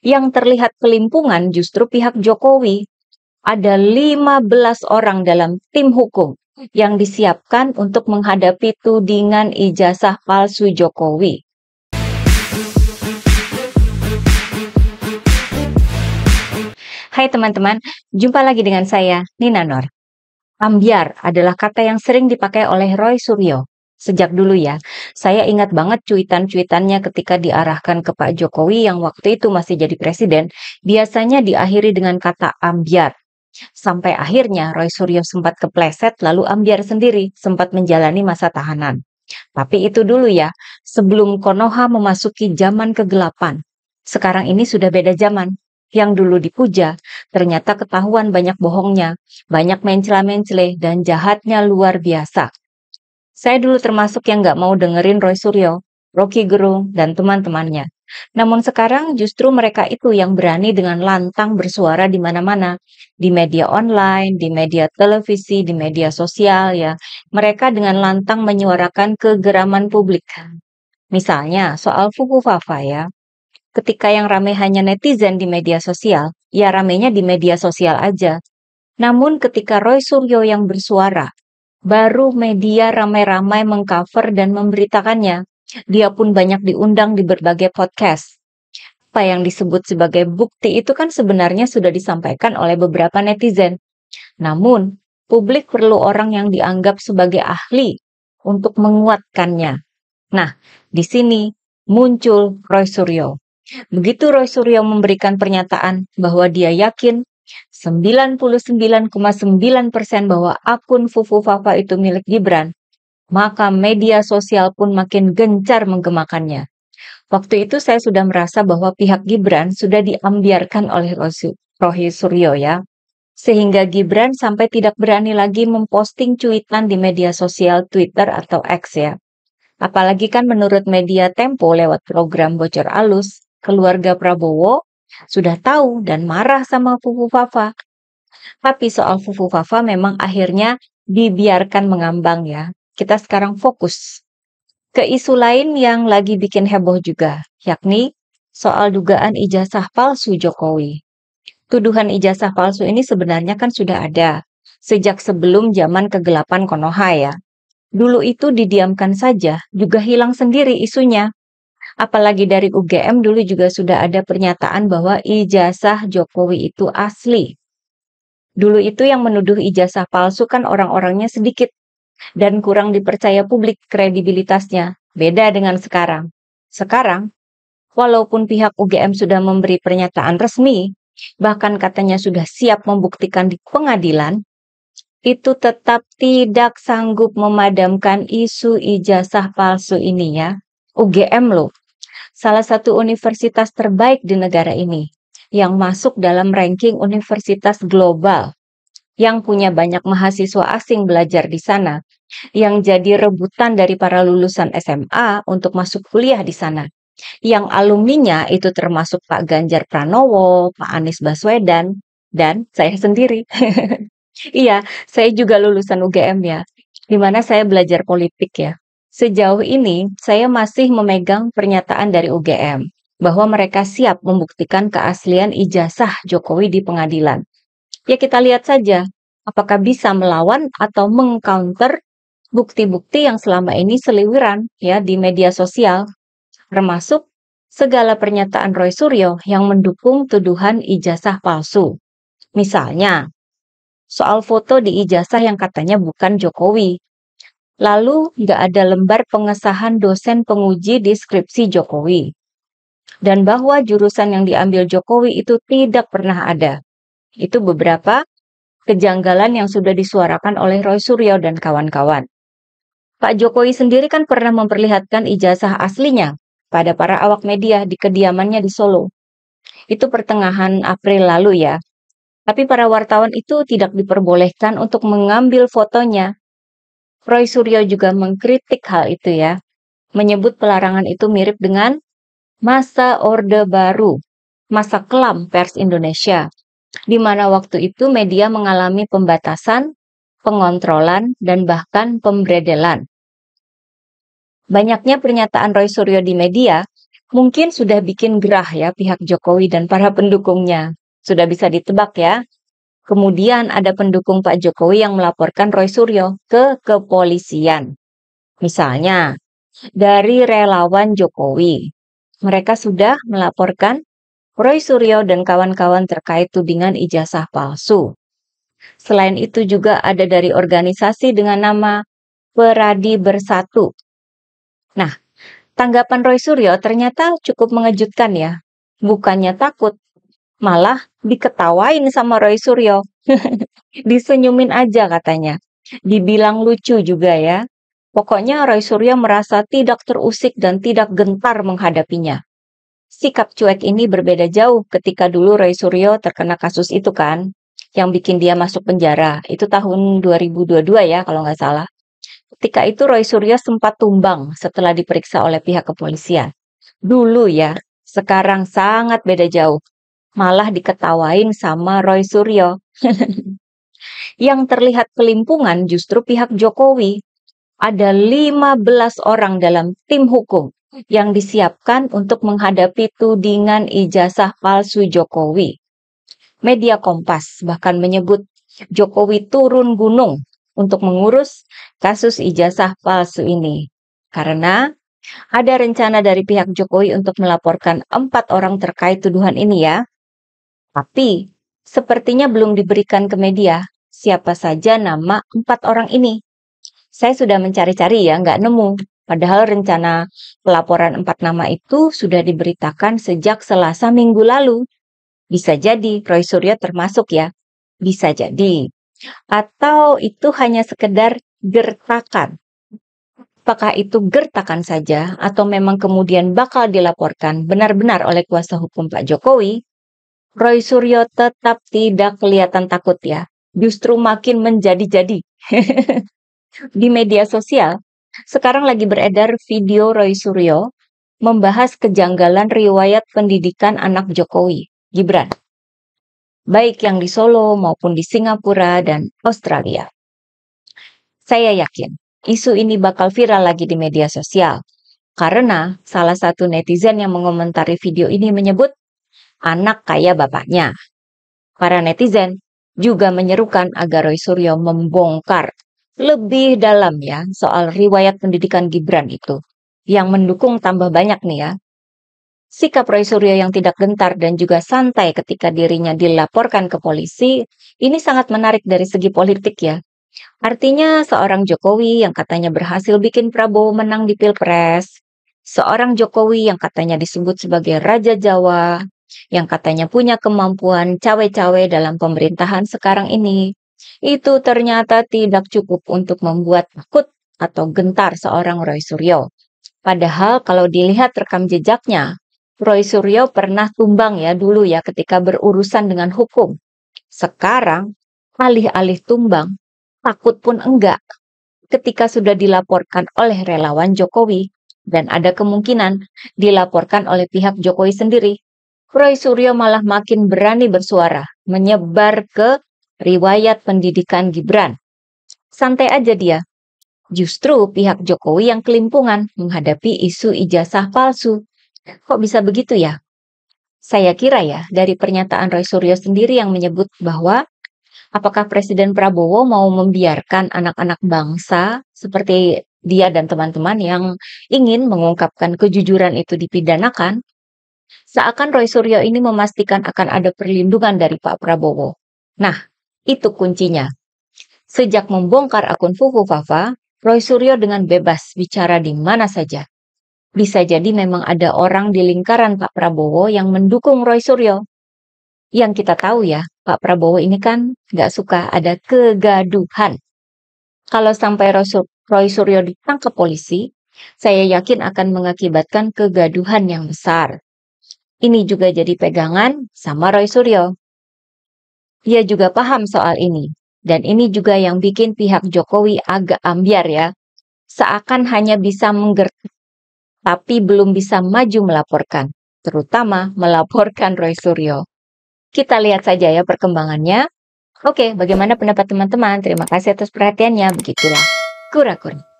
Yang terlihat kelimpungan justru pihak Jokowi. Ada 15 orang dalam tim hukum yang disiapkan untuk menghadapi tudingan ijazah palsu Jokowi. Hai teman-teman, jumpa lagi dengan saya, Nina Nur. Ambyar adalah kata yang sering dipakai oleh Roy Suryo. Sejak dulu ya, saya ingat banget cuitan-cuitannya ketika diarahkan ke Pak Jokowi yang waktu itu masih jadi presiden, biasanya diakhiri dengan kata ambyar. Sampai akhirnya Roy Suryo sempat kepleset lalu ambyar sendiri, sempat menjalani masa tahanan. Tapi itu dulu ya, sebelum Konoha memasuki zaman kegelapan. Sekarang ini sudah beda zaman. Yang dulu dipuja, ternyata ketahuan banyak bohongnya, banyak mencela-mencele, dan jahatnya luar biasa. Saya dulu termasuk yang nggak mau dengerin Roy Suryo, Rocky Gerung, dan teman-temannya. Namun sekarang justru mereka itu yang berani dengan lantang bersuara di mana-mana. Di media online, di media televisi, di media sosial ya. Mereka dengan lantang menyuarakan kegeraman publik. Misalnya soal Fufu Fafa ya. Ketika yang rame hanya netizen di media sosial, ya ramenya di media sosial aja. Namun ketika Roy Suryo yang bersuara, baru media ramai-ramai mengcover dan memberitakannya. Dia pun banyak diundang di berbagai podcast. Apa yang disebut sebagai bukti itu kan sebenarnya sudah disampaikan oleh beberapa netizen. Namun, publik perlu orang yang dianggap sebagai ahli untuk menguatkannya. Nah, di sini muncul Roy Suryo. Begitu Roy Suryo memberikan pernyataan bahwa dia yakin 99,9% bahwa akun Fufu Fafa itu milik Gibran, maka media sosial pun makin gencar menggemakannya. Waktu itu saya sudah merasa bahwa pihak Gibran sudah diambiarkan oleh Roy Suryo ya. Sehingga Gibran sampai tidak berani lagi memposting cuitan di media sosial Twitter atau X ya. Apalagi kan menurut media Tempo lewat program Bocor Alus, keluarga Prabowo sudah tahu dan marah sama Fufu Fafa. Tapi soal Fufu Fafa memang akhirnya dibiarkan mengambang ya. Kita sekarang fokus ke isu lain yang lagi bikin heboh juga, yakni soal dugaan ijazah palsu Jokowi. Tuduhan ijazah palsu ini sebenarnya kan sudah ada sejak sebelum zaman kegelapan Konoha ya. Dulu itu didiamkan saja, juga hilang sendiri isunya. Apalagi dari UGM dulu juga sudah ada pernyataan bahwa ijazah Jokowi itu asli. Dulu itu yang menuduh ijazah palsu kan orang-orangnya sedikit dan kurang dipercaya publik kredibilitasnya. Beda dengan sekarang. Sekarang, walaupun pihak UGM sudah memberi pernyataan resmi, bahkan katanya sudah siap membuktikan di pengadilan, itu tetap tidak sanggup memadamkan isu ijazah palsu ini ya. UGM loh. Salah satu universitas terbaik di negara ini, yang masuk dalam ranking universitas global, yang punya banyak mahasiswa asing belajar di sana, yang jadi rebutan dari para lulusan SMA untuk masuk kuliah di sana, yang alumninya itu termasuk Pak Ganjar Pranowo, Pak Anies Baswedan, dan saya sendiri. Iya, saya juga lulusan UGM ya, di mana saya belajar politik ya. Sejauh ini, saya masih memegang pernyataan dari UGM bahwa mereka siap membuktikan keaslian ijazah Jokowi di pengadilan. Ya kita lihat saja, apakah bisa melawan atau mengcounter bukti-bukti yang selama ini seliweran ya di media sosial, termasuk segala pernyataan Roy Suryo yang mendukung tuduhan ijazah palsu. Misalnya, soal foto di ijazah yang katanya bukan Jokowi. Lalu nggak ada lembar pengesahan dosen penguji di skripsi Jokowi. Dan bahwa jurusan yang diambil Jokowi itu tidak pernah ada. Itu beberapa kejanggalan yang sudah disuarakan oleh Roy Suryo dan kawan-kawan. Pak Jokowi sendiri kan pernah memperlihatkan ijazah aslinya pada para awak media di kediamannya di Solo. Itu pertengahan April lalu ya. Tapi para wartawan itu tidak diperbolehkan untuk mengambil fotonya. Roy Suryo juga mengkritik hal itu ya, menyebut pelarangan itu mirip dengan masa Orde Baru, masa kelam pers Indonesia, di mana waktu itu media mengalami pembatasan, pengontrolan, dan bahkan pembredelan. Banyaknya pernyataan Roy Suryo di media Mungkin sudah bikin gerah ya pihak Jokowi dan para pendukungnya. Sudah bisa ditebak ya. Kemudian ada pendukung Pak Jokowi yang melaporkan Roy Suryo ke kepolisian. Misalnya, dari relawan Jokowi. Mereka sudah melaporkan Roy Suryo dan kawan-kawan terkait tudingan ijazah palsu. Selain itu juga ada dari organisasi dengan nama Peradi Bersatu. Nah, tanggapan Roy Suryo ternyata cukup mengejutkan ya. Bukannya takut, malah diketawain sama Roy Suryo. Disenyumin aja katanya. Dibilang lucu juga ya. Pokoknya Roy Suryo merasa tidak terusik dan tidak gentar menghadapinya. Sikap cuek ini berbeda jauh ketika dulu Roy Suryo terkena kasus itu kan, yang bikin dia masuk penjara. Itu tahun 2022 ya kalau nggak salah. Ketika itu Roy Suryo sempat tumbang setelah diperiksa oleh pihak kepolisian. Dulu ya, sekarang sangat beda jauh. Malah diketawain sama Roy Suryo. Yang terlihat kelimpungan justru pihak Jokowi. Ada 15 orang dalam tim hukum yang disiapkan untuk menghadapi tudingan ijazah palsu Jokowi. Media Kompas bahkan menyebut Jokowi turun gunung untuk mengurus kasus ijazah palsu ini. Karena ada rencana dari pihak Jokowi untuk melaporkan 4 orang terkait tuduhan ini ya. Tapi sepertinya belum diberikan ke media siapa saja nama 4 orang ini. Saya sudah mencari-cari ya, nggak nemu. Padahal rencana pelaporan 4 nama itu sudah diberitakan sejak Selasa minggu lalu. Bisa jadi Roy Suryo termasuk ya. Bisa jadi. Atau itu hanya sekedar gertakan. Apakah itu gertakan saja atau memang kemudian bakal dilaporkan benar-benar oleh kuasa hukum Pak Jokowi? Roy Suryo tetap tidak kelihatan takut ya. Justru makin menjadi-jadi. Di media sosial, sekarang lagi beredar video Roy Suryo membahas kejanggalan riwayat pendidikan anak Jokowi, Gibran. Baik yang di Solo maupun di Singapura dan Australia. Saya yakin isu ini bakal viral lagi di media sosial. Karena salah satu netizen yang mengomentari video ini menyebut anak kayak bapaknya. Para netizen juga menyerukan agar Roy Suryo membongkar lebih dalam ya soal riwayat pendidikan Gibran itu. Yang mendukung tambah banyak nih ya. Sikap Roy Suryo yang tidak gentar dan juga santai ketika dirinya dilaporkan ke polisi, ini sangat menarik dari segi politik ya. Artinya seorang Jokowi yang katanya berhasil bikin Prabowo menang di Pilpres, seorang Jokowi yang katanya disebut sebagai Raja Jawa, yang katanya punya kemampuan cawe-cawe dalam pemerintahan sekarang ini, itu ternyata tidak cukup untuk membuat takut atau gentar seorang Roy Suryo. Padahal kalau dilihat rekam jejaknya, Roy Suryo pernah tumbang ya dulu ya ketika berurusan dengan hukum. Sekarang, alih-alih tumbang, takut pun enggak. Ketika sudah dilaporkan oleh relawan Jokowi, dan ada kemungkinan dilaporkan oleh pihak Jokowi sendiri, Roy Suryo malah makin berani bersuara, menyebar ke riwayat pendidikan Gibran. Santai aja dia. Justru pihak Jokowi yang kelimpungan menghadapi isu ijazah palsu. Kok bisa begitu ya? Saya kira ya, dari pernyataan Roy Suryo sendiri yang menyebut bahwa apakah Presiden Prabowo mau membiarkan anak-anak bangsa seperti dia dan teman-teman yang ingin mengungkapkan kejujuran itu dipidanakan? Seakan Roy Suryo ini memastikan akan ada perlindungan dari Pak Prabowo. Nah, itu kuncinya. Sejak membongkar akun Fufu Fafa, Roy Suryo dengan bebas bicara di mana saja. Bisa jadi memang ada orang di lingkaran Pak Prabowo yang mendukung Roy Suryo. Yang kita tahu ya, Pak Prabowo ini kan nggak suka ada kegaduhan. Kalau sampai Roy Suryo ditangkap polisi, saya yakin akan mengakibatkan kegaduhan yang besar. Ini juga jadi pegangan sama Roy Suryo. Dia juga paham soal ini. Dan ini juga yang bikin pihak Jokowi agak ambyar ya. Seakan hanya bisa menggertak, tapi belum bisa maju melaporkan. Terutama melaporkan Roy Suryo. Kita lihat saja ya perkembangannya. Oke, bagaimana pendapat teman-teman? Terima kasih atas perhatiannya. Begitulah Kura-Kura.